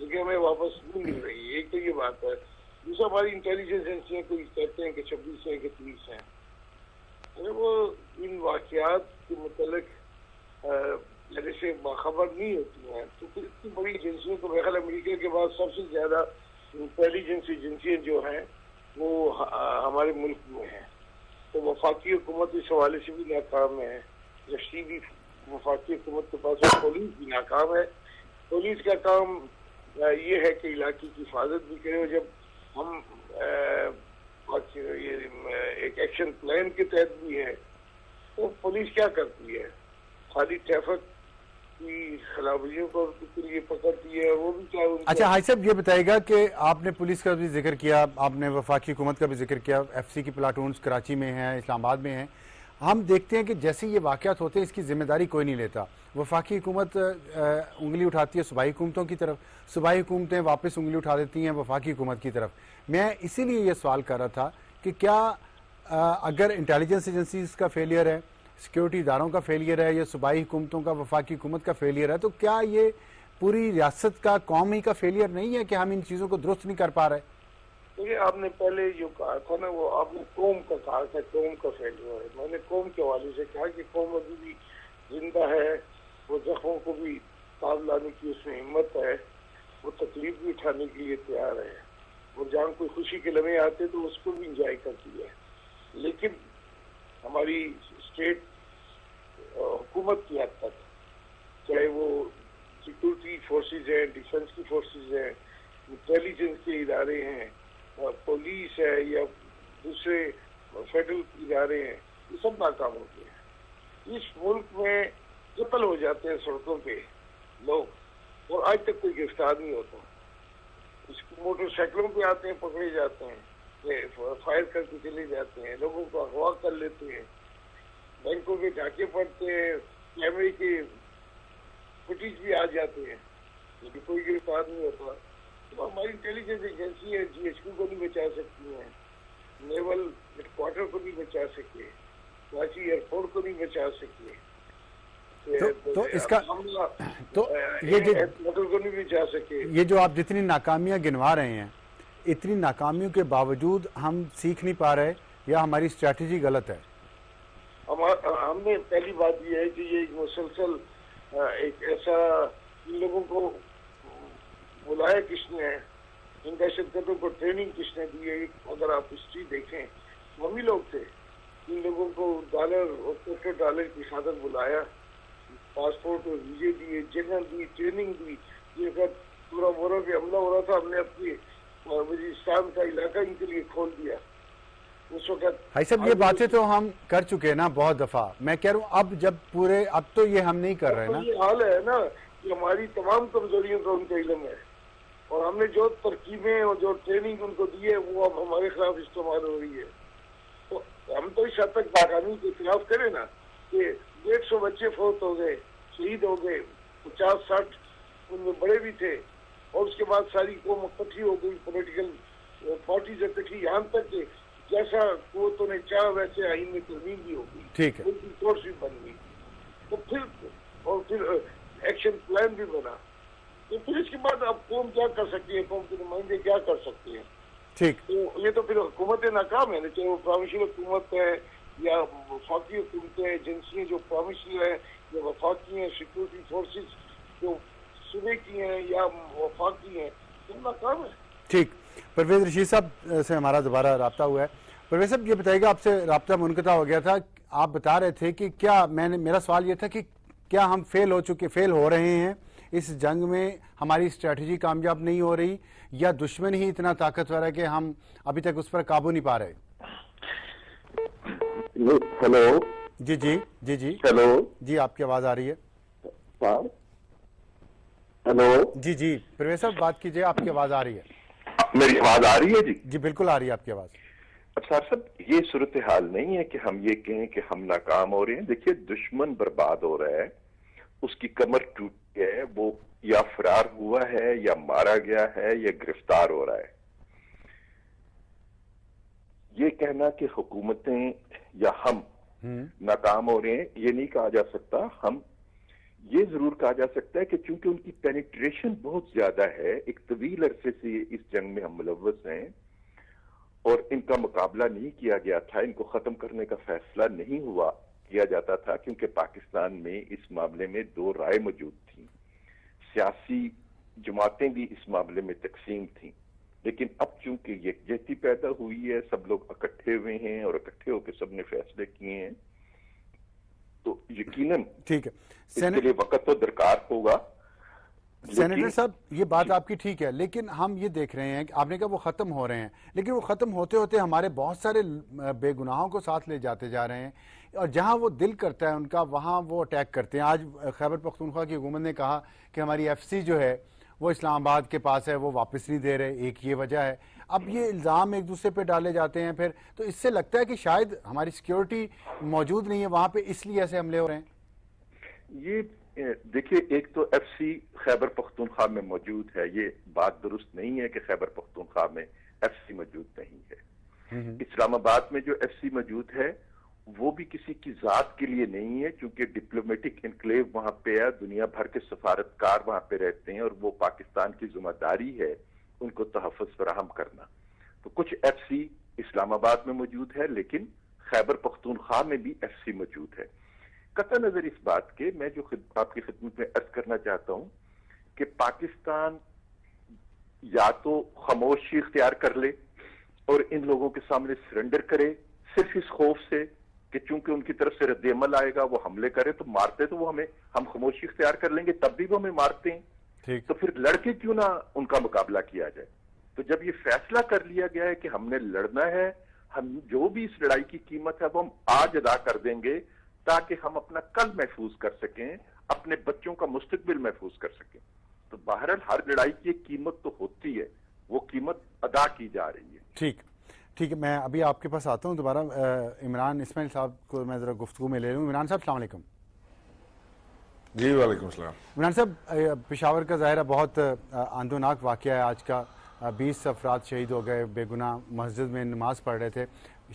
لیکن ہمیں واپس نہیں مل رہی ہے. ایک تو یہ بات ہے. دوسرا ہماری انٹیلیجنس ایجنسیاں کوئی کہتے ہیں کہ 26 ہیں کہ 30 ہیں. وہ ان واقعات کے متعلق پہلے سے باخبر نہیں ہوتی ہیں. تو پھر اتنی بڑی ایجنسیوں کو میرا خیال امریکہ کے بعد سب سے زیادہ انٹیلیجنس ایجنسیاں جو ہیں وہ ہمارے ملک میں ہیں. تو وفاقی حکومت اس حوالے سے بھی ناکام ہے. رشیدی وفاقی حکومت کے پاس ہے. پولیس بھی ناکام ہے. پولیس کا کام یہ ہے کہ علاقے کی حفاظت بھی کرے. اور جب ہم ایک ایکشن پلان کے تحت بھی ہے تو پولیس کیا کرتی ہے؟ خالی ٹریفک کی خلاف ورزیوں کو لیے پکڑتی ہے. وہ بھی کیا. اچھا حاج صاحب یہ بتائے گا کہ آپ نے پولیس کا بھی ذکر کیا, آپ نے وفاقی حکومت کا بھی ذکر کیا, ایف سی کی پلاٹونز کراچی میں ہیں, اسلام آباد میں ہیں. ہم دیکھتے ہیں کہ جیسے یہ واقعات ہوتے ہیں اس کی ذمہ داری کوئی نہیں لیتا. وفاقی حکومت انگلی اٹھاتی ہے صوبائی حکومتوں کی طرف, صوبائی حکومتیں واپس انگلی اٹھا دیتی ہیں وفاقی حکومت کی طرف. میں اسی لیے یہ سوال کر رہا تھا کہ کیا اگر انٹیلیجنس ایجنسیز کا فیلئر ہے, سیکیورٹی اداروں کا فیلئر ہے, یا صوبائی حکومتوں کا, وفاقی حکومت کا فیلئر ہے, تو کیا یہ پوری ریاست کا, قومی کا فیلئر نہیں ہے کہ ہم ان چیزوں کو درست نہیں کر پا رہے؟ دیکھیے آپ نے پہلے جو کہا تھا نا, وہ آپ نے قوم کا کہا تھا, قوم کا فیلئر ہے. میں نے قوم کے حوالے سے کہا کہ قوم ابھی بھی زندہ ہے. وہ زخموں کو بھی تاب لانے کی اس میں ہمت ہے. وہ تکلیف بھی اٹھانے کے لیے تیار ہے. اور جہاں کوئی خوشی کے لمحے آتے تو اس کو بھی انجوائے کرتی ہے. لیکن ہماری اسٹیٹ حکومت کی حد تک, چاہے وہ سیکورٹی فورسز ہیں, ڈیفنس کی فورسز ہیں, انٹیلیجنس کے ادارے ہیں, پولیس ہے, یا دوسرے فیڈرل ادارے ہیں, یہ سب ناکام ہوتے ہیں. اس ملک میں قتل ہو جاتے ہیں سڑکوں پہ لوگ, اور آج تک کوئی گرفتار نہیں ہوتا. موٹر سائیکلوں پہ آتے ہیں, پکڑے جاتے ہیں, فائر کر کے چلے جاتے ہیں, لوگوں کو اغوا کر لیتے ہیں, بینکوں کے ڈاکے پڑتے ہیں, کیمرے کے فوٹیج بھی آ جاتے ہیں, لیکن کوئی گرفتار نہیں ہوتا. تو ہماری انٹیلیجنس ایجنسی ہے, جی ایچ کیو کو نہیں بچا سکتی ہیں, نیول ہیڈ کوارٹر کو نہیں بچا سکے, کراچی ایئرپورٹ کو نہیں بچا سکے, تو اس کا تو یہ جو آپ جتنی ناکامیاں گنوا رہے ہیں, اتنی ناکامیوں کے باوجود ہم سیکھ نہیں پا رہے, یا ہماری اسٹریٹجی غلط ہے؟ ہم نے پہلی بات یہ ہے کہ یہ ایک مسلسل ایک ایسا, ان لوگوں کو بلایا کس نے, ان دہشت گردوں کو ٹریننگ کس نے دی ہے. اگر آپ ہسٹری دیکھیں, ہم ہی لوگ تھے. ان لوگوں کو ڈالر اور پیٹرو ڈالر کی خاطر بلایا, پاسپورٹ اور ویزے دیے, جگہ دی, ٹریننگ دی. یہ پورا مورا پہ حملہ ہو رہا تھا, ہم نے اپنی وزیرستان کا علاقہ ان کے لیے کھول دیا اس وقت. بھائی صاحب یہ باتیں تو ہم کر چکے نا بہت دفعہ. میں کہہ رہا ہوں اب جب پورے, اب تو یہ ہم نہیں کر رہے نا. یہ حال ہے نا کہ ہماری تمام کمزوریوں کا ان کا علم ہے, اور ہم نے جو ترکیبیں اور جو ٹریننگ ان کو دی ہے وہ اب ہمارے خلاف استعمال ہو رہی ہے. تو ہم تو اس حد تک ناکامی کے خلاف کریں نا کہ 150 بچے فوت ہو گئے, شہید ہو گئے, 50-60 ان میں بڑے بھی تھے, اور اس کے بعد ساری قوم اکٹھی ہو گئی, پولیٹیکل پارٹیز اکٹھی, یہاں تک کہ جیسا قوتوں نے چاہا ویسے آئین میں ترمیم بھی ہو گئی, ٹھیک ہے, کورس بھی بن گئی. تو پھر ایکشن پلان بھی بنا. تو پھر اس کے بعد اب قوم کیا کر سکتی ہے, قوم کے نمائندے کیا کر سکتے ہیں؟ ٹھیک. تو یہ تو پھر حکومتیں ناکام ہے نا, چاہے وہ پروونشل حکومت ہے یا وفاقی حکومتیں, ایجنسیاں جو پروونشل ہیں یا وفاقی ہیں, سیکورٹی فورسز جو صوبے کی ہیں یا وفاقی ہیں, سب ناکام ہے. ٹھیک. پرویز رشید صاحب سے ہمارا دوبارہ رابطہ ہوا ہے. پرویز صاحب یہ بتائیے گا, آپ سے رابطہ منقطع ہو گیا تھا, آپ بتا رہے تھے کہ کیا, میرا سوال یہ تھا کہ کیا ہم فیل ہو رہے ہیں اس جنگ میں, ہماری اسٹریٹجی کامیاب نہیں ہو رہی, یا دشمن ہی اتنا طاقتور ہے کہ ہم ابھی تک اس پر قابو نہیں پا رہے؟ ہلو جی جی جی جی ہلو جی, آپ کی آواز آ رہی ہے. ہلو جی جی پرویز صاحب بات کیجئے, آپ کی آواز آ رہی ہے. میری آواز آ رہی ہے؟ جی جی بالکل آ رہی ہے آپ کی آواز. اب صاحب یہ صورتحال نہیں ہے کہ ہم یہ کہیں کہ ہم ناکام ہو رہے ہیں. دیکھیے دشمن برباد ہو رہا ہے, اس کی کمر ٹوٹی ہے, وہ یا فرار ہوا ہے یا مارا گیا ہے یا گرفتار ہو رہا ہے. یہ کہنا کہ حکومتیں یا ہم ناکام ہو رہے ہیں, یہ نہیں کہا جا سکتا. ہم یہ ضرور کہا جا سکتا ہے کہ چونکہ ان کی پینیٹریشن بہت زیادہ ہے، ایک طویل عرصے سے اس جنگ میں ہم ملوث ہیں اور ان کا مقابلہ نہیں کیا گیا تھا، ان کو ختم کرنے کا فیصلہ نہیں کیا جاتا تھا، کیونکہ پاکستان میں اس معاملے میں دو رائے موجود تھیں، سیاسی جماعتیں بھی اس معاملے میں تقسیم تھیں، لیکن اب چونکہ یکجہتی پیدا ہوئی ہے، سب لوگ اکٹھے ہوئے ہیں اور اکٹھے ہو کے سب نے فیصلے کیے ہیں، تو یقیناً ٹھیک ہے اس کے لیے وقت تو درکار ہوگا۔ سینیٹر صاحب یہ بات آپ کی ٹھیک ہے، لیکن ہم یہ دیکھ رہے ہیں کہ آپ نے کہا وہ ختم ہو رہے ہیں، لیکن وہ ختم ہوتے ہوتے ہمارے بہت سارے بے گناہوں کو ساتھ لے جاتے جا رہے ہیں، اور جہاں وہ دل کرتا ہے ان کا وہاں وہ اٹیک کرتے ہیں۔ آج خیبر پختونخوا کی حکومت نے کہا کہ ہماری ایف سی جو ہے وہ اسلام آباد کے پاس ہے، وہ واپس نہیں دے رہے، ایک یہ وجہ ہے۔ اب یہ الزام ایک دوسرے پہ ڈالے جاتے ہیں پھر، تو اس سے لگتا ہے کہ شاید ہماری سیکیورٹی موجود نہیں ہے وہاں پہ، اس لیے ایسے حملے ہو رہے ہیں۔ یہ دیکھیے، ایک تو ایف سی خیبر پختونخوا میں موجود ہے، یہ بات درست نہیں ہے کہ خیبر پختونخوا میں ایف سی موجود نہیں ہے۔ اسلام آباد میں جو ایف سی موجود ہے وہ بھی کسی کی ذات کے لیے نہیں ہے، چونکہ ڈپلومیٹک انکلیو وہاں پہ ہے، دنیا بھر کے سفارتکار وہاں پہ رہتے ہیں اور وہ پاکستان کی ذمہ داری ہے ان کو تحفظ فراہم کرنا۔ تو کچھ ایف سی اسلام آباد میں موجود ہے، لیکن خیبر پختونخوا میں بھی ایف سی موجود ہے۔ قطع نظر اس بات کے، میں جو آپ کی خدمت میں عرض کرنا چاہتا ہوں کہ پاکستان یا تو خاموشی اختیار کر لے اور ان لوگوں کے سامنے سرنڈر کرے، صرف اس خوف سے کہ چونکہ ان کی طرف سے رد عمل آئے گا وہ حملے کرے، تو مارتے تو وہ ہم خاموشی اختیار کر لیں گے، تب بھی وہ ہمیں مارتے ہیں، تو پھر لڑ کے کیوں نہ ان کا مقابلہ کیا جائے۔ تو جب یہ فیصلہ کر لیا گیا ہے کہ ہم نے لڑنا ہے، ہم جو بھی اس لڑائی کی قیمت ہے وہ ہم آج ادا کر دیں گے تاکہ ہم اپنا کل محفوظ کر سکیں، اپنے بچوں کا مستقبل محفوظ کر سکیں۔ تو بہرحال ہر لڑائی کی ایک قیمت تو ہوتی ہے، وہ قیمت ادا کی جا رہی ہے۔ ٹھیک ہے، میں ابھی آپ کے پاس آتا ہوں دوبارہ۔ عمران اسماعیل صاحب کو میں ذرا گفتگو میں لے لوں۔ عمران صاحب السلام علیکم۔ جی وعلیکم السلام۔ عمران صاحب، پشاور کا ظاہرہ بہت اندوناک واقعہ ہے آج کا، 20 افراد شہید ہو گئے، بے گناہ مسجد میں نماز پڑھ رہے تھے۔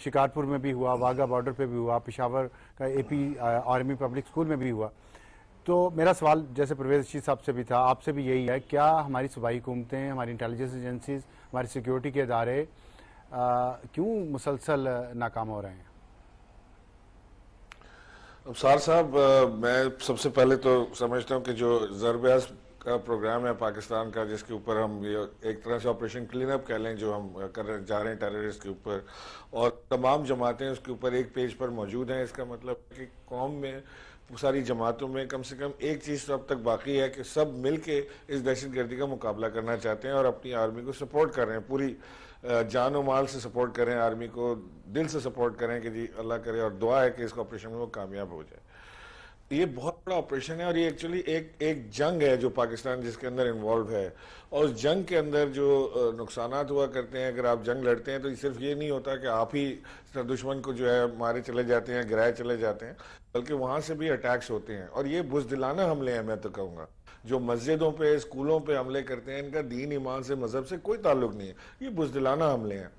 شکارپور میں بھی ہوا، واگا بارڈر پہ بھی ہوا، پشاور کا اے پی آرمی پبلک اسکول میں بھی ہوا۔ تو میرا سوال جیسے پرویز رشید صاحب سے بھی تھا، آپ سے بھی یہی ہے، کیا ہماری صوبائی حکومتیں، ہماری انٹیلیجنس ایجنسیز، ہماری سیکیورٹی کے ادارے کیوں مسلسل ناکام ہو رہے ہیں؟ ابصار صاحب، میں سب سے پہلے تو سمجھتا ہوں کہ جو ضرب عزم کا پروگرام ہے پاکستان کا، جس کے اوپر ہم یہ ایک طرح سے آپریشن کلین اپ کہہ لیں جو ہم جا رہے ہیں ٹیررسٹ کے اوپر، اور تمام جماعتیں اس کے اوپر ایک پیج پر موجود ہیں، اس کا مطلب کہ قوم میں ساری جماعتوں میں کم سے کم ایک چیز تو اب تک باقی ہے کہ سب مل کے اس دہشت گردی کا مقابلہ کرنا چاہتے ہیں اور اپنی آرمی کو سپورٹ کر رہے ہیں، پوری جان و مال سے سپورٹ کریں، آرمی کو دل سے سپورٹ کریں کہ جی اللہ کرے، اور دعا ہے کہ اس آپریشن میں وہ کامیاب ہو جائے۔ یہ بہت بڑا آپریشن ہے اور یہ ایکچولی ایک جنگ ہے جو پاکستان جس کے اندر انوالو ہے، اور اس جنگ کے اندر جو نقصانات ہوا کرتے ہیں، اگر آپ جنگ لڑتے ہیں تو صرف یہ نہیں ہوتا کہ آپ ہی دشمن کو جو ہے مارے چلے جاتے ہیں، گرائے چلے جاتے ہیں، بلکہ وہاں سے بھی اٹیکس ہوتے ہیں، اور یہ بزدلانہ حملے ہیں۔ میں تو کہوں گا جو مسجدوں پہ، اسکولوں پہ حملے کرتے ہیں، ان کا دین ایمان سے، مذہب سے کوئی تعلق نہیں ہے، یہ بزدلانہ حملے ہیں۔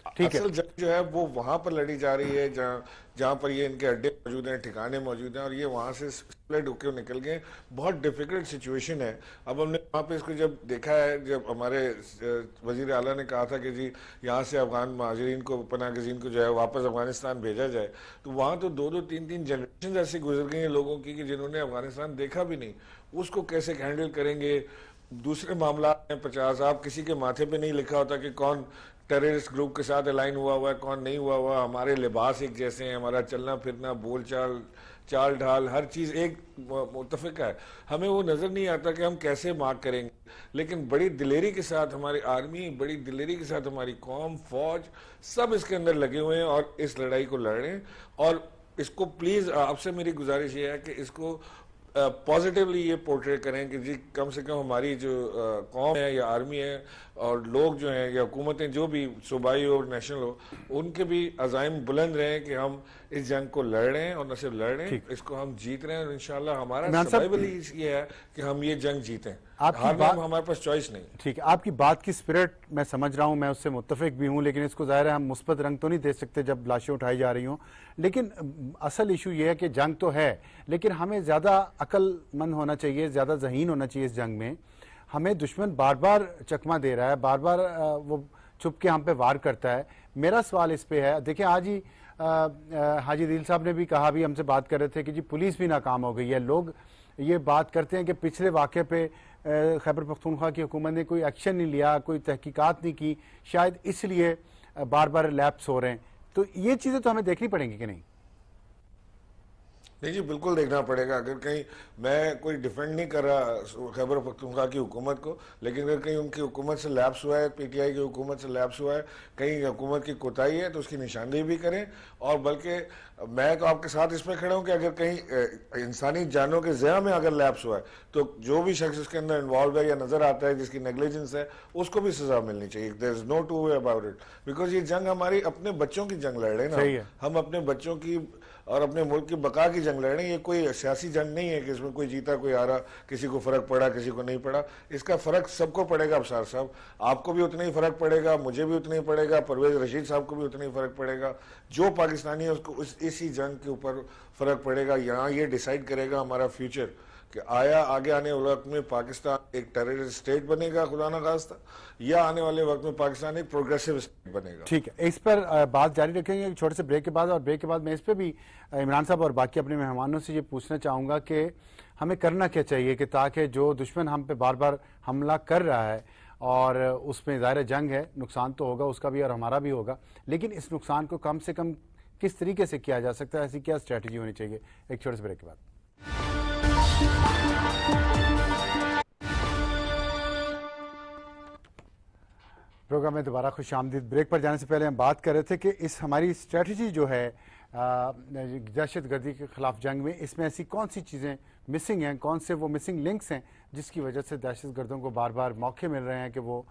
اصل جنگ جو ہے وہ وہاں پر لڑی جا رہی ہے جہاں پر یہ ان کے اڈے موجود ہیں، ٹھکانے موجود ہیں، اور یہ وہاں سے سپلٹ ہو کے نکل گئے۔ بہت ڈیفیکلٹ سچویشن ہے۔ اب ہم نے وہاں پہ اس کو جب دیکھا ہے، جب ہمارے وزیر اعلیٰ نے کہا تھا کہ جی یہاں سے افغان مہاجرین کو، پناہ گزین کو جو ہے واپس افغانستان بھیجا جائے، تو وہاں تو 2-3 جنریشن ایسی گزر گئی ہیں لوگوں کی کہ جنہوں نے افغانستان دیکھا بھی نہیں، اس کو کیسے ہینڈل کریں گے۔ دوسرے معاملات ہیں 50، آپ کسی کے ماتھے پہ نہیں لکھا ہوتا کہ کون ٹیررسٹ گروپ کے ساتھ الائن ہوا ہوا ہے، کون نہیں ہوا ہوا۔ ہمارے لباس ایک جیسے ہیں، ہمارا چلنا پھرنا، بول چال ڈھال، ہر چیز ایک متفق ہے۔ ہمیں وہ نظر نہیں آتا کہ ہم کیسے مارک کریں گے، لیکن بڑی دلیری کے ساتھ ہماری آرمی، بڑی دلیری کے ساتھ ہماری قوم، فوج، سب اس کے اندر لگے ہوئے ہیں اور اس لڑائی کو لڑ رہے ہیں۔ اور اس کو پلیز آپ سے میری گزارش یہ ہے کہ اس کو پازیٹیولی یہ پورٹریٹ کریں کہ جی کم سے کم ہماری جو قوم ہے یا آرمی ہے اور لوگ جو ہیں یا حکومتیں جو بھی صوبائی ہو نیشنل ہو ان کے بھی عزائم بلند رہے کہ ہم اس جنگ کو لڑ رہے ہیں اور نہ صرف لڑ رہے ہیں اس کو ہم جیت رہے ہیں اور انشاءاللہ ہمارا سروائیول یہ ہے کہ ہم یہ جنگ جیتیں ہمارے پاس چوائس نہیں. ٹھیک ہے آپ کی بات کی سپرٹ میں سمجھ رہا ہوں میں اس سے متفق بھی ہوں لیکن اس کو ظاہر ہے ہم مثبت رنگ تو نہیں دے سکتے جب لاشیں اٹھائی جا رہی ہوں لیکن اصل ایشو یہ ہے کہ جنگ تو ہے لیکن ہمیں زیادہ عقل مند ہونا چاہیے زیادہ ذہین ہونا چاہیے اس جنگ میں. ہمیں دشمن بار بار چکمہ دے رہا ہے بار بار وہ چھپ کے ہم پہ وار کرتا ہے. میرا سوال اس پہ ہے دیکھیں آج ہی حاجی دل صاحب نے بھی کہا بھی ہم سے بات کر رہے تھے کہ جی پولیس بھی ناکام ہو گئی ہے. لوگ یہ بات کرتے ہیں کہ پچھلے واقعے پہ خیبر پختونخوا کی حکومت نے کوئی ایکشن نہیں لیا کوئی تحقیقات نہیں کی شاید اس لیے بار بار لیپس ہو رہے ہیں. تو یہ چیزیں تو ہمیں دیکھنی پڑیں گی کہ نہیں؟ نہیں جی بالکل دیکھنا پڑے گا. اگر کہیں میں کوئی ڈیفینڈ نہیں کر رہا خیبر پختونخوا کی حکومت کو لیکن اگر کہیں ان کی حکومت سے لیپس ہوا ہے پی ٹی آئی کی حکومت سے لیپس ہوا ہے کہیں حکومت کی کوتاہی ہے تو اس کی نشاندہی بھی کریں. اور بلکہ میں تو آپ کے ساتھ اس پہ کھڑا ہوں کہ اگر کہیں انسانی جانوں کے ضیاع میں اگر لیپس ہوا ہے تو جو بھی شخص اس کے اندر انوالو ہے یا نظر آتا ہے جس کی نیگلیجنس ہے اس کو بھی سزا ملنی چاہیے. There is no two way about it because یہ جنگ ہماری اپنے بچوں کی جنگ لڑ رہے ہیں نا. ہم اپنے بچوں کی اور اپنے ملک کی بقا کی جنگ لڑ رہے ہیں. یہ کوئی سیاسی جنگ نہیں ہے کہ اس میں کوئی جیتا کوئی ہارا کسی کو فرق پڑا کسی کو نہیں پڑا. اس کا فرق سب کو پڑے گا. ابصار صاحب آپ کو بھی اتنا ہی فرق پڑے گا مجھے بھی اتنا ہی پڑے گا پرویز رشید صاحب کو بھی اتنا ہی فرق پڑے گا. جو پاکستانی ہے اس کو اسی جنگ کے اوپر فرق پڑے گا. یہاں یہ ڈیسائیڈ کرے گا ہمارا فیوچر کہ آیا آگے آنے والے وقت میں پاکستان ایک ٹیررسٹ اسٹیٹ بنے گا خدا نہ خواستہ یا آنے والے وقت میں پاکستان ایک پروگریسو اسٹیٹ بنے گا. ٹھیک ہے اس پر بات جاری رکھیں گے چھوٹے سے بریک کے بعد. اور بریک کے بعد میں اس پہ بھی عمران صاحب اور باقی اپنے مہمانوں سے یہ پوچھنا چاہوں گا کہ ہمیں کرنا کیا چاہیے کہ تاکہ جو دشمن ہم پہ بار بار حملہ کر رہا ہے اور اس میں ظاہر جنگ ہے نقصان تو ہوگا اس کا بھی اور ہمارا بھی ہوگا لیکن اس نقصان کو کم سے کم کس طریقے سے کیا جا سکتا ہے ایسی کیا اسٹریٹجی ہونی چاہیے. ایک چھوٹے سے بریک کے بعد. پروگرام میں دوبارہ خوش آمدید. بریک پر جانے سے پہلے ہم بات کر رہے تھے کہ اس ہماری اسٹریٹجی جو ہے دہشت گردی کے خلاف جنگ میں اس میں ایسی کون سی چیزیں مسنگ ہیں کون سے وہ مسنگ لنکس ہیں جس کی وجہ سے دہشت گردوں کو بار بار موقع مل رہے ہیں کہ وہ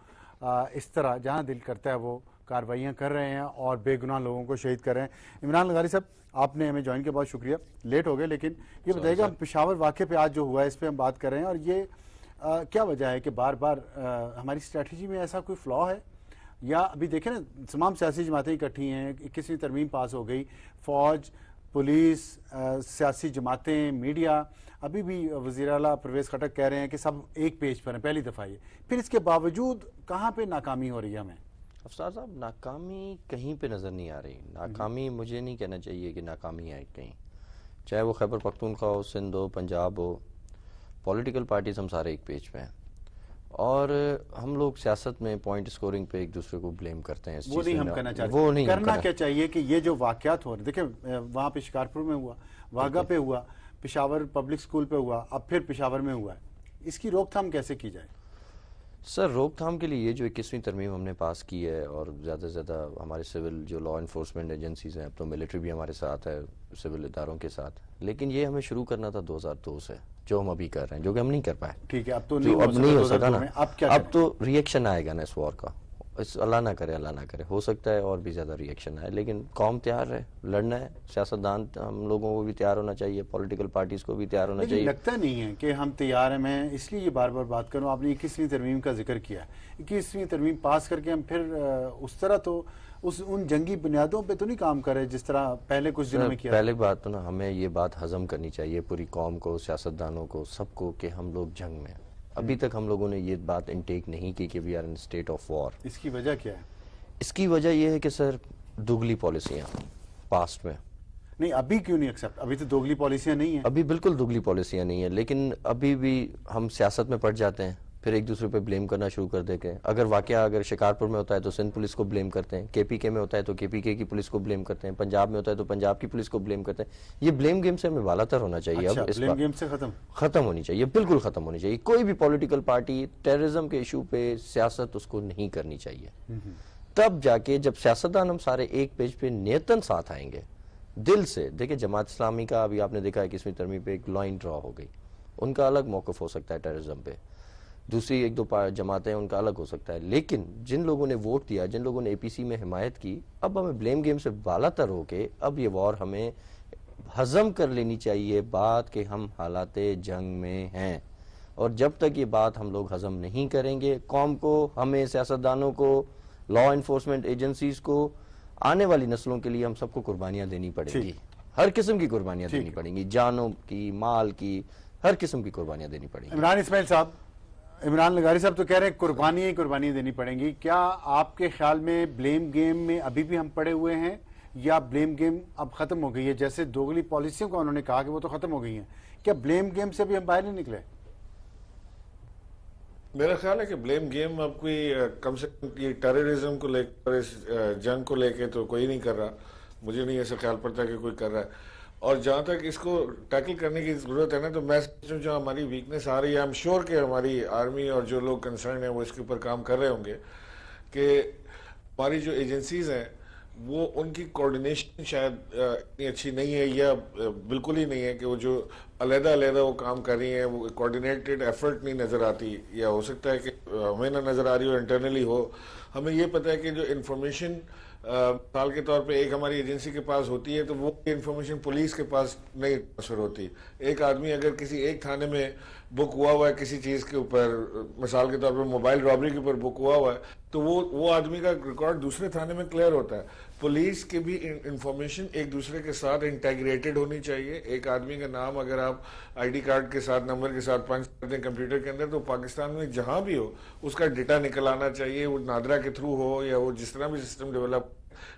اس طرح جہاں دل کرتا ہے وہ کارروائیاں کر رہے ہیں اور بے گناہ لوگوں کو شہید کر رہے ہیں. عمران لغاری صاحب آپ نے ہمیں جوائن کیا بہت شکریہ. لیٹ ہو گئے لیکن یہ بتائیے گا پشاور واقعے پہ آج جو ہوا ہے اس پہ ہم بات کر رہے ہیں اور یہ کیا وجہ ہے کہ بار بار ہماری اسٹریٹجی میں ایسا کوئی فلا ہے یا ابھی دیکھیں نا تمام سیاسی جماعتیں اکٹھی ہیں 21ویں ترمیم پاس ہو گئی فوج پولیس سیاسی جماعتیں میڈیا ابھی بھی وزیر اعلیٰ پرویز خٹک کہہ رہے ہیں کہ سب ایک پیج پر ہیں پہلی دفعہ یہ پھر اس کے باوجود کہاں پہ ناکامی ہو رہی ہے ہمیں؟ افسر صاحب ناکامی کہیں پہ نظر نہیں آ رہی. ناکامی مجھے نہیں کہنا چاہیے کہ ناکامی ہے کہیں چاہے وہ خیبر پختونخوا ہو سندھ ہو پنجاب ہو پولیٹیکل پارٹیز ہم سارے ایک پیج پہ ہیں اور ہم لوگ سیاست میں پوائنٹ سکورنگ پہ ایک دوسرے کو بلیم کرتے ہیں. وہ نہیں ہم کرنا چاہتے. کرنا کیا چاہیے کہ یہ جو واقعات ہو رہے دیکھیں وہاں پہ شکارپور میں ہوا واگا پہ ہوا پشاور پبلک سکول پہ ہوا اب پھر پشاور میں ہوا ہے اس کی روک تھام کیسے کی جائے؟ سر روک تھام کے لیے یہ جو 21ویں ترمیم ہم نے پاس کی ہے اور زیادہ سے زیادہ ہمارے سول جو لا انفورسمنٹ ایجنسیز ہیں اب تو ملٹری بھی ہمارے ساتھ ہے سول اداروں کے ساتھ لیکن یہ ہمیں شروع کرنا تھا 2002 سے جو ہم ابھی کر رہے ہیں جو کہ ہم نہیں کر پائے. ٹھیک ہے اب تو نہیں ہو سکا نا. اب تو ری ایکشن آئے گا نا اس وار کا. اللہ نہ کرے ہو سکتا ہے اور بھی زیادہ ری ایکشن آئے لیکن قوم تیار ہے لڑنا ہے. سیاستدان ہم لوگوں کو بھی تیار ہونا چاہیے پولیٹیکل پارٹیز کو بھی تیار ہونا چاہیے. لگتا نہیں ہے کہ ہم تیار ہیں. میں اس لیے یہ بار بار بات کروں آپ نے 21ویں ترمیم کا ذکر کیا 21ویں ترمیم پاس کر کے ہم پھر اس طرح تو ان جنگی بنیادوں پہ تو نہیں کام کر رہے جس طرح پہلے کچھ دنوں میں کیا. پہلے بات تو نا ہمیں یہ بات ہضم کرنی چاہیے پوری قوم کو سیاستدانوں کو سب کو کہ ہم لوگ جنگ میں ابھی تک ہم لوگوں نے یہ بات انٹیک نہیں کی کہ we are in state of war. اس کی وجہ کیا ہے؟ اس کی وجہ یہ ہے کہ سر دوگلی پالیسیاں پاسٹ میں نہیں ابھی کیوں نہیں ایکسپٹ ابھی تو دوگلی پالیسیاں نہیں ہیں. ابھی بالکل دوگلی پالیسیاں نہیں ہیں لیکن ابھی بھی ہم سیاست میں پڑ جاتے ہیں پھر ایک دوسرے پہ بلیم کرنا شروع کر دیتے ہیں. اگر واقعہ اگر شکارپور میں ہوتا ہے تو سندھ پولیس کو بلیم کرتے ہیں KPK میں ہوتا ہے تو KPK کی پولیس کو بلیم کرتے ہیں پنجاب میں ہوتا ہے تو پنجاب کی پولیس کو بلیم کرتے ہیں. یہ بلیم گیم سے ہمیں والا تر ہونا چاہیے. اب اس بلیم گیم سے ختم ہونی چاہیے بالکل ختم ہونی چاہیے. کوئی بھی پولیٹیکل پارٹی ٹیررزم کے ایشو پہ سیاست اس کو نہیں کرنی چاہیے. تب جا کے جب سیاستدان ہم سارے ایک پیج پہ نیتن ساتھ آئیں گے دل سے. دیکھیں جماعت اسلامی کا ابھی آپ نے دیکھا ہے 21ویں ترمیم پہ ایک لائن ڈرا ہو گئی. ان کا الگ موقف ہو سکتا ہے ٹیررزم پہ دوسری ایک دو جماعتیں ان کا الگ ہو سکتا ہے، لیکن جن لوگوں نے ووٹ دیا، جن لوگوں نے اے پی سی میں حمایت کی، اب ہمیں بلیم گیم سے بالا تر ہو کے اب یہ وار ہمیں ہضم کر لینی چاہیے بات کہ ہم حالات جنگ میں ہیں، اور جب تک یہ بات ہم لوگ ہضم نہیں کریں گے، قوم کو، ہمیں، سیاستدانوں کو، لا انفورسمنٹ ایجنسیز کو، آنے والی نسلوں کے لیے ہم سب کو قربانیاں دینی پڑیں گی، ہر قسم کی قربانیاں دینی پڑیں گی، جانوں کی، مال کی، ہر قسم کی قربانیاں دینی پڑیں گی۔ عمران اسماعیل صاحب، عمران لغاری صاحب تو کہہ رہے ہیں قربانیاں دینی پڑیں گی، کیا آپ کے خیال میں بلیم گیم میں ابھی بھی ہم پڑے ہوئے ہیں یا بلیم گیم اب ختم ہو گئی ہے؟ جیسے دوگلی پالیسیوں کا انہوں نے کہا کہ وہ تو ختم ہو گئی ہیں، کیا بلیم گیم سے بھی ہم باہر نہیں نکلے؟ میرا خیال ہے کہ بلیم گیم اب کوئی کم سے کم یہ ٹیررزم کو لے کر، اس جنگ کو لے کے تو کوئی نہیں کر رہا، مجھے نہیں ایسا خیال پڑتا کہ کوئی کر رہا ہے۔ اور جہاں تک اس کو ٹیکل کرنے کی ضرورت ہے نا، تو میں سمجھوں جو ہماری ویکنس آ رہی ہے، آئی ایم شیور کہ ہماری آرمی اور جو لوگ کنسرن ہیں وہ اس کے اوپر کام کر رہے ہوں گے کہ ہماری جو ایجنسیز ہیں وہ ان کی کوارڈینیشن شاید اتنی اچھی نہیں ہے، یا بالکل ہی نہیں ہے کہ وہ جو علیحدہ وہ کام کر رہی ہیں، وہ کوارڈینیٹڈ ایفرٹ نہیں نظر آتی، یا ہو سکتا ہے کہ ہمیں نہ نظر آ رہی ہو، انٹرنلی ہو۔ ہمیں یہ پتہ ہے کہ جو انفارمیشن مثال کے طور پہ ایک ہماری ایجنسی کے پاس ہوتی ہے تو وہ انفارمیشن پولیس کے پاس نہیں ٹرانسفر ہوتی۔ ایک آدمی اگر کسی ایک تھانے میں بک ہوا ہے کسی چیز کے اوپر، مثال کے طور پہ موبائل رابری کے اوپر بک ہوا ہے، تو وہ آدمی کا ریکارڈ دوسرے تھانے میں کلیئر ہوتا ہے۔ پولیس کی بھی انفارمیشن ایک دوسرے کے ساتھ انٹیگریٹڈ ہونی چاہیے۔ ایک آدمی کا نام اگر آپ آئی ڈی کارڈ کے ساتھ، نمبر کے ساتھ پنچ کرتے ہیں کمپیوٹر کے اندر، تو پاکستان میں جہاں بھی ہو اس کا ڈیٹا نکل آنا چاہیے، وہ نادرا کے تھرو ہو یا وہ جس طرح بھی سسٹم ڈیولپ۔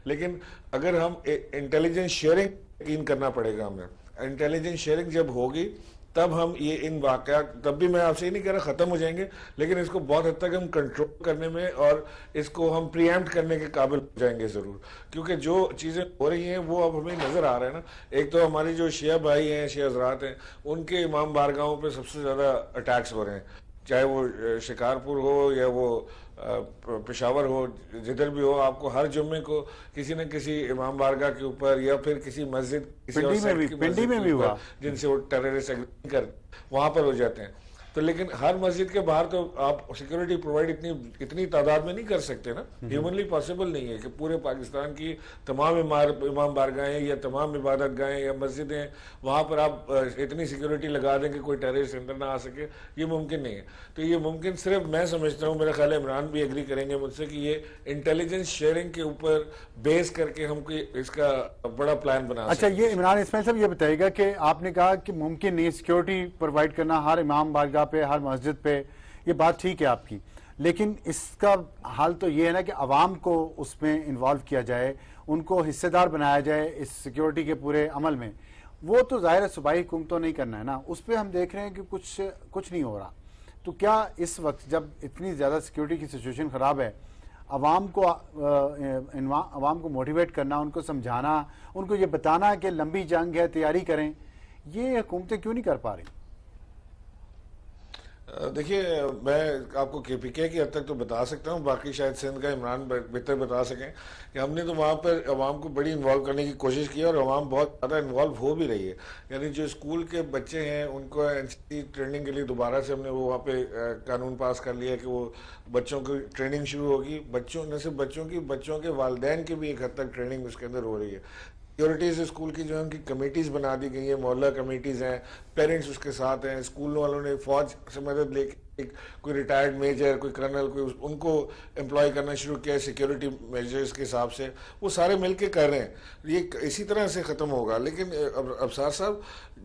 لیکن اگر ہم انٹیلیجنس شیئرنگ یقین کرنا پڑے گا، ہمیں انٹیلیجنس شیئرنگ جب ہوگی تب ہم یہ ان واقعات، تب بھی میں آپ سے یہ نہیں کہہ رہا ختم ہو جائیں گے، لیکن اس کو بہت حد تک ہم کنٹرول کرنے میں اور اس کو ہم پری ایمپٹ کرنے کے قابل ہو جائیں گے ضرور، کیونکہ جو چیزیں ہو رہی ہیں وہ اب ہمیں نظر آ رہا ہے نا۔ ایک تو ہماری جو شیعہ بھائی ہیں، شیعہ حضرات ہیں، ان کے امام بارگاہوں پہ سب سے زیادہ اٹیکس ہو رہے ہیں، چاہے وہ شکارپور ہو یا وہ پشاور ہو، جدھر بھی ہو، آپ کو ہر جمعے کو کسی نہ کسی امام بارگاہ کے اوپر یا پھر کسی مسجد، پنڈی میں بھی ہوا جن سے وہ ٹیررسٹ ایگری کر وہاں پر ہو جاتے ہیں۔ تو لیکن ہر مسجد کے باہر تو آپ سیکورٹی پرووائڈ اتنی تعداد میں نہیں کر سکتے نا، ہیومنلی پاسبل نہیں ہے کہ پورے پاکستان کی تمام امام بارگاہیں یا تمام عبادت گاہیں یا مسجدیں وہاں پر آپ اتنی سیکورٹی لگا دیں کہ کوئی ٹیررسٹ اندر نہ آ سکے، یہ ممکن نہیں ہے۔ تو یہ ممکن صرف، میں سمجھتا ہوں، میرا خیال ہے عمران بھی ایگری کریں گے مجھ سے، کہ یہ انٹیلیجنس شیئرنگ کے اوپر بیس کر کے ہم کوئی اس کا بڑا پلان بنا سکتے ہیں۔ اچھا، یہ عمران اسماعیل صاحب یہ بتائیے گا کہ آپ نے کہا کہ ممکن نہیں سیکیورٹی پرووائڈ کرنا ہر امام بارگاہ پہ، ہر مسجد پہ، یہ بات ٹھیک ہے آپ کی، لیکن اس کا حال تو یہ ہے نا کہ عوام کو اس میں انوالو کیا جائے، ان کو حصے دار بنایا جائے اس سیکیورٹی کے پورے عمل میں۔ وہ تو ظاہر ہے صوبائی حکومتوں نہیں کرنا ہے نا، اس پہ ہم دیکھ رہے ہیں کہ کچھ نہیں ہو رہا۔ تو کیا اس وقت جب اتنی زیادہ سیکیورٹی کی سچویشن خراب ہے، عوام کو موٹیویٹ کرنا، ان کو سمجھانا، ان کو یہ بتانا کہ لمبی جنگ ہے، تیاری کریں، یہ حکومتیں کیوں نہیں کر پا رہی؟ دیکھیے، میں آپ کو کے پی کے کی حد تک تو بتا سکتا ہوں، باقی شاید سندھ کا عمران بہتر بتا سکیں، کہ ہم نے تو وہاں پر عوام کو بڑی انوالو کرنے کی کوشش کی اور عوام بہت زیادہ انوالو ہو بھی رہی ہے۔ یعنی جو اسکول کے بچے ہیں ان کو این سی سی ٹریننگ کے لیے دوبارہ سے ہم نے وہ وہاں پہ قانون پاس کر لیا کہ وہ بچوں کی ٹریننگ شروع ہوگی، بچوں، نہ صرف بچوں کی، بچوں کے والدین کی بھی ایک حد تک ٹریننگ اس کے اندر ہو رہی ہے۔ سیکیورٹیز اسکول کی جو ہے ان کی کمیٹیز بنا دی گئی ہیں، محلہ کمیٹیز ہیں، پیرنٹس اس کے ساتھ ہیں، اسکول والوں نے فوج سے مدد لے کے کوئی ریٹائرڈ میجر، کوئی کرنل، کوئی ان کو امپلائی کرنا شروع کیا ہے سیکیورٹی میجرز کے حساب سے، وہ سارے مل کے کر رہے ہیں۔ یہ اسی طرح سے ختم ہوگا، لیکن ابصار صاحب،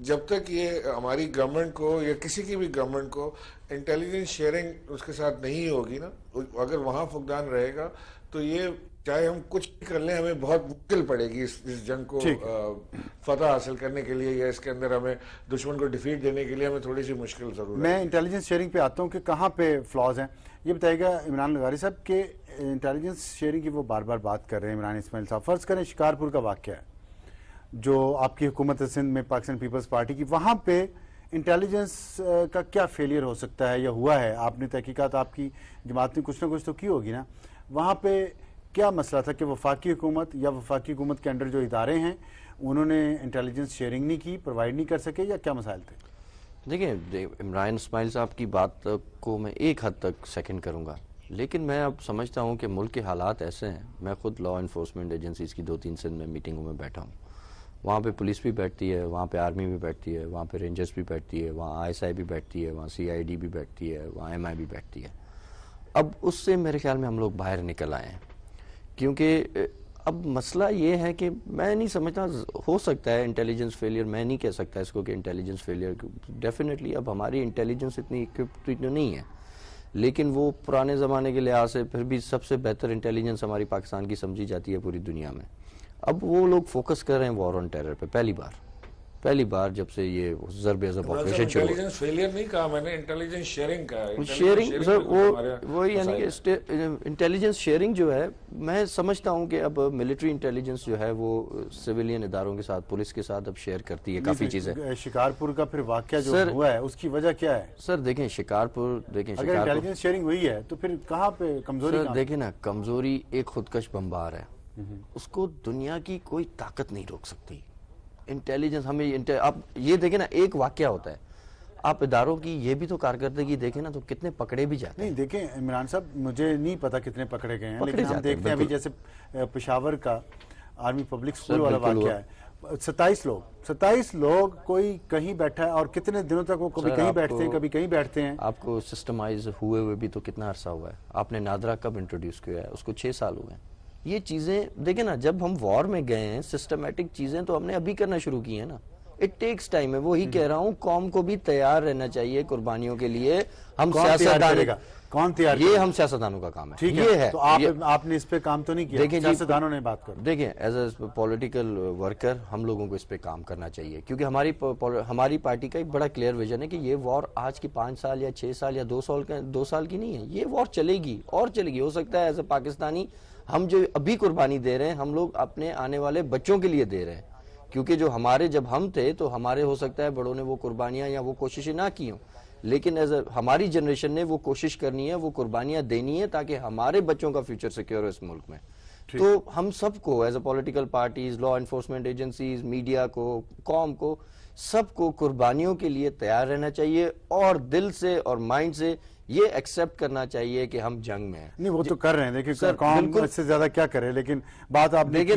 جب تک یہ ہماری گورنمنٹ کو یا کسی کی بھی گورنمنٹ کو انٹیلیجنس شیئرنگ اس کے ساتھ نہیں ہوگی نا، اگر وہاں فقدان رہے گا تو یہ چاہے ہم کچھ بھی کر لیں، ہمیں بہت مشکل پڑے گی اس جنگ کو فتح حاصل کرنے کے لیے، یا اس کے اندر ہمیں دشمن کو ڈیفیٹ دینے کے لیے ہمیں تھوڑی سی مشکل ضرور ہے۔ میں انٹیلیجنس شیئرنگ پہ آتا ہوں کہ کہاں پہ فلاز ہیں، یہ بتائیے گا عمران لغاری صاحب کہ انٹیلیجنس شیئرنگ کی وہ بار بار بات کر رہے ہیں عمران اسماعیل صاحب۔ فرض کریں شکارپور کا واقعہ ہے جو آپ کی حکومت سندھ میں پاکستان پیپلز پارٹی کی، وہاں پہ انٹیلیجنس کا کیا فیلئر ہو سکتا ہے یا ہوا ہے؟ آپ نے تحقیقات، آپ کی جماعت نے کچھ نہ کچھ تو کی ہوگی نا، وہاں پہ کیا مسئلہ تھا کہ وفاقی حکومت یا وفاقی حکومت کے انڈر جو ادارے ہیں انہوں نے انٹیلیجنس شیئرنگ نہیں کی، پرووائڈ نہیں کر سکے، یا کیا مسائل تھے؟ دیکھیں عمران اسماعیل صاحب کی بات کو میں ایک حد تک سیکنڈ کروں گا، لیکن میں اب سمجھتا ہوں کہ ملک کے حالات ایسے ہیں. میں خود لا انفورسمنٹ ایجنسیز کی 2-3 سندھ میں میٹنگوں میں بیٹھا ہوں. وہاں پہ پولیس بھی بیٹھتی ہے، وہاں پہ آرمی بھی بیٹھتی ہے، وہاں پہ رینجرز بھی بیٹھتی ہے، وہاں ISI بھی بیٹھتی ہے، وہاں CID بھی بیٹھتی ہے، وہاں MI بھی بیٹھتی ہے. اب اس سے میرے خیال میں ہم لوگ باہر نکل آئے ہیں، کیونکہ اب مسئلہ یہ ہے کہ میں نہیں سمجھتا، ہو سکتا ہے انٹیلیجنس فیلئر، میں نہیں کہہ سکتا اس کو کہ انٹیلیجنس فیلئر، ڈیفینیٹلی اب ہماری انٹیلیجنس اتنی اکوپڈ نہیں ہے، لیکن وہ پرانے زمانے کے لحاظ سے پھر بھی سب سے بہتر انٹیلیجنس ہماری پاکستان کی سمجھی جاتی ہے پوری دنیا میں. اب وہ لوگ فوکس کر رہے ہیں وار آن ٹیرر پہ پہلی بار جب سے یہ ضرب عضب آپریشن شروع ہوا. انٹیلیجنس فیلئر نہیں کہا میں نے، انٹیلیجنس شیئرنگ کہا ہے. شیئرنگ سر وہ یعنی کہ انٹیلیجنس شیئرنگ جو ہے، میں سمجھتا ہوں کہ اب ملٹری انٹیلیجنس جو ہے وہ سویلین اداروں کے ساتھ، پولیس کے ساتھ اب شیئر کرتی ہے کافی چیزیں. شکارپور کا پھر واقعہ جو ہوا ہے اس کی وجہ کیا ہے؟ سر دیکھیں شکارپور، اگر انٹیلیجنس شیئرنگ ہوئی ہے تو پھر کہاں پہ کمزوری؟ سر دیکھیں نا، کمزوری ایک خودکش بمبار ہے، اس کو دنیا کی کوئی طاقت نہیں روک سکتی. انٹیلیجنس ہمیں آپ یہ دیکھیں نا، ایک واقعہ ہوتا ہے، آپ اداروں کی یہ بھی تو کارکردگی دیکھیں نا، تو کتنے پکڑے بھی جاتے ہیں. نہیں دیکھیں عمران صاحب، مجھے نہیں پتا کتنے پکڑے گئے ہیں، لیکن ہم دیکھتے ہیں ابھی جیسے پشاور کا آرمی پبلک اسکول والا واقعہ ہے، 27 لوگ کوئی کہیں بیٹھا ہے، اور کتنے دنوں تک وہ کبھی کہیں بیٹھتے ہیں کبھی کہیں بیٹھتے ہیں. آپ کو سسٹمائز ہوئے بھی تو کتنا عرصہ ہوا ہے؟ آپ نے نادرا کب انٹروڈیوس کیا ہے؟ اس کو 6 سال ہوئے ہیں. یہ چیزیں دیکھیں نا، جب ہم وار میں گئے ہیں، سسٹمیٹک چیزیں تو ہم نے ابھی کرنا شروع کی ہیں نا. It takes time. میں وہی کہہ رہا ہوں، قوم کو بھی تیار رہنا چاہیے قربانیوں کے لیے. ہم کون تیار؟ یہ ہم سیاستدانوں کا کام ہے. ٹھیک ہے، تو آپ نے اس پہ کام تو نہیں کیا، سیاستدانوں نے بات کر. دیکھیں ایز اے پولیٹیکل ورکر ہم لوگوں کو اس پہ کام کرنا چاہیے، کیونکہ ہماری پارٹی کا ایک بڑا کلیئر ویژن ہے کہ یہ وار آج کی 5 سال یا 6 سال یا 2 سال کی نہیں ہے. یہ وار چلے گی اور چلے گی. ہو سکتا ہے ایز اے پاکستانی ہم جو ابھی قربانی دے رہے ہیں، ہم لوگ اپنے آنے والے بچوں کے لیے دے رہے ہیں، کیونکہ جو ہمارے جب ہم تھے تو ہمارے ہو سکتا ہے بڑوں نے وہ قربانیاں یا وہ کوششیں نہ کی ہوں، لیکن ہماری جنریشن نے وہ کوشش کرنی ہے، وہ قربانیاں دینی ہے، تاکہ ہمارے بچوں کا فیوچر سیکیور ہو اس ملک میں. تو ہم سب کو as a political parties, law enforcement agencies, media کو، قوم کو، سب کو قربانیوں کے لیے تیار رہنا چاہیے، اور دل سے اور مائنڈ سے یہ ایکسپٹ کرنا چاہیے کہ ہم جنگ میں ہیں. نہیں وہ تو کر رہے ہیں، دیکھیں قوم اس سے زیادہ کیا کرے، لیکن بات آپ دیکھیں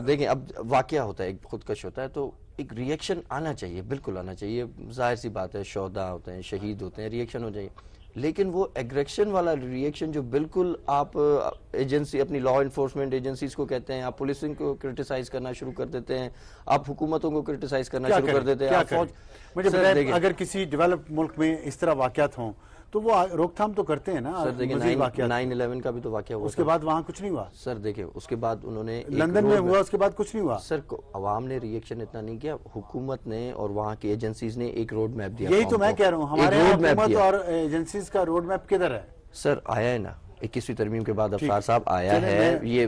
دیکھیں اب واقعہ ہوتا ہے، ایک خودکش ہوتا ہے، تو ایک ری ایکشن آنا چاہیے، بالکل آنا چاہیے. ظاہر سی بات ہے، شہداء ہوتے ہیں، شہید ہوتے ہیں، ری ایکشن ہو جائے، لیکن وہ ایگریکشن والا ری ایکشن جو بالکل آپ ایجنسی، اپنی لا انفورسمنٹ ایجنسیز کو کہتے ہیں، آپ پولیسنگ کو کرٹیسائز کرنا شروع کر دیتے ہیں، آپ حکومتوں کو کرٹیسائز کرنا شروع کر دیتے ہیں. اگر کسی ڈیولپ ملک میں اس طرح واقعات ہوں تو وہ روک تھام تو کرتے ہیں نا. سر دیکھیں 9/11 کا بھی تو واقعہ ہوا، اس کے بعد وہاں کچھ نہیں ہوا. سر دیکھیں اس کے بعد انہوں نے لندن میں ہوا، اس کے بعد کچھ نہیں ہوا. سر عوام نے ری ایکشن اتنا نہیں کیا، حکومت نے اور وہاں کی ایجنسیز نے ایک روڈ میپ دیا. یہی تو میں کہہ رہا ہوں، ہمارے حکومت اور ایجنسیز کا روڈ میپ کدھر ہے؟ سر آیا ہے نا 21ویں ترمیم کے بعد افسار صاحب آیا ہے، یہ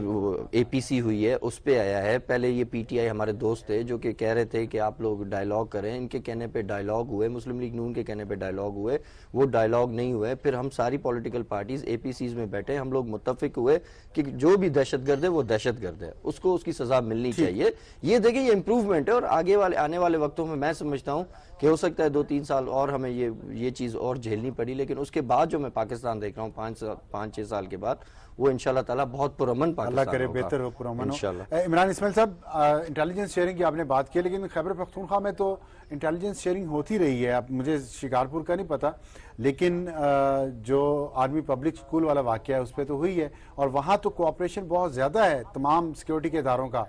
APC ہوئی ہے، اس پہ آیا ہے. پہلے یہ PTI ہمارے دوست تھے جو کہ کہہ رہے تھے کہ آپ لوگ ڈائیلاگ کریں، ان کے کہنے پہ ڈائیلاگ ہوئے، مسلم لیگ نون کے کہنے پہ ڈائیلاگ ہوئے، وہ ڈائیلاگ نہیں ہوئے. پھر ہم ساری پولیٹیکل پارٹیز APCs میں بیٹھے، ہم لوگ متفق ہوئے کہ جو بھی دہشت گرد ہے وہ دہشت گرد ہے، اس کو اس کی سزا ملنی چاہیے. یہ دیکھیں یہ امپروومنٹ ہے، اور آنے والے وقتوں میں سمجھتا ہوں کہ ہو سکتا ہے 2-3 سال اور ہمیں یہ چیز اور جھیلنی پڑی، لیکن اس کے بعد جو میں پاکستان دیکھ رہا ہوں 5-6 سال کے بعد، وہ انشاءاللہ تعالی بہت پرامن پاکستان اللہ کرے بہتر ہو، پرامن ہو. عمران اسماعیل صاحب، انٹیلیجنس شیئرنگ کی آپ نے بات کی، لیکن خیبر پختونخوا میں تو انٹیلیجنس شیئرنگ ہوتی رہی ہے. اب مجھے شکارپور کا نہیں پتا، لیکن جو آرمی پبلک اسکول والا واقعہ ہے اس پہ تو ہوئی ہے، اور وہاں تو کوآپریشن بہت زیادہ ہے تمام سیکیورٹی کے اداروں کا،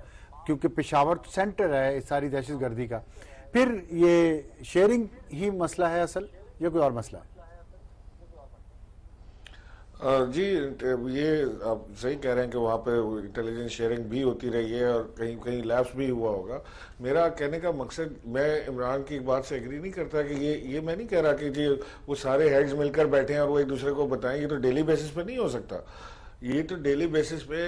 کیونکہ پشاور سینٹر ہے اس ساری دہشت گردی کا. پھر یہ شیئرنگ ہی مسئلہ ہے اصل یا کوئی اور مسئلہ ہے؟ جی یہ آپ صحیح کہہ رہے ہیں کہ وہاں پہ انٹیلیجنس شیئرنگ بھی ہوتی رہی ہے، اور کہیں کہیں لیپس بھی ہوا ہوگا. میرا کہنے کا مقصد، میں عمران کی ایک بات سے ایگری نہیں کرتا کہ یہ میں نہیں کہہ رہا کہ جی وہ سارے ہیڈز مل کر بیٹھے ہیں اور وہ ایک دوسرے کو بتائیں. یہ تو ڈیلی بیسس پہ نہیں ہو سکتا. یہ تو ڈیلی بیسس پہ